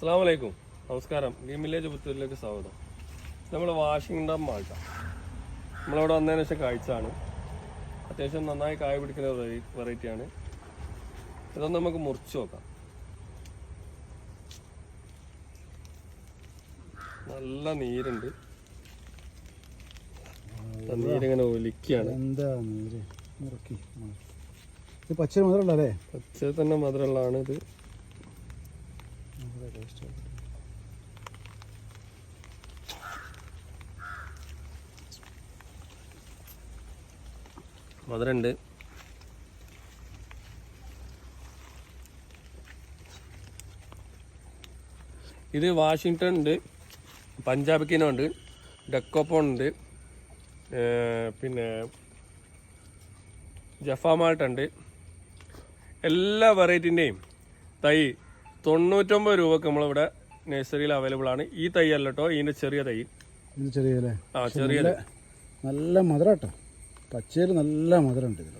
അസ്സലാമു അലൈക്കും, നമസ്കാരം. ഗ്രീൻ വില്ലേജ് പുത്തൂരിലേക്ക് സ്വാഗതം. നമ്മൾ വാഷിംഗ്ടൺ മാൾട്ട നമ്മളവിടെ വന്നതിന് ശേഷം കാഴ്ചയാണ്. അത്യാവശ്യം നന്നായി കായ പിടിക്കുന്ന വെറൈറ്റിയാണ്. ഇതൊന്ന് നമുക്ക് മുറിച്ച് നോക്കാം. നല്ല നീരുണ്ട്, നീരിങ്ങനെ ഒലിക്കുകയാണ്. എന്താ നീര് പച്ച മധുരമുള്ളതല്ലേ? പച്ച തന്നെ മധുരമുള്ളതാണ് ഇത്. മധുരമുണ്ട്. ഇത് വാഷിങ്ടൺ ഉണ്ട്, പഞ്ചാബ് കിനോ ഉണ്ട്, ഡെക്കോപ്പോൺ ഉണ്ട്, പിന്നെ ജഫ മാൾട്ട് ഉണ്ട്. എല്ലാ വെറൈറ്റിൻ്റെയും തൈ 99 രൂപക്ക് നമ്മളിവിടെ നഴ്സറിയിൽ അവൈലബിൾ ആണ്. ഈ തൈ അല്ല കേട്ടോ, ഇതിൻ്റെ ചെറിയ തൈ. ചെറിയ ചെറിയ നല്ല മധുരം കേട്ടോ. പച്ചയിൽ നല്ല മധുരം ഉണ്ട് ഇതിൽ.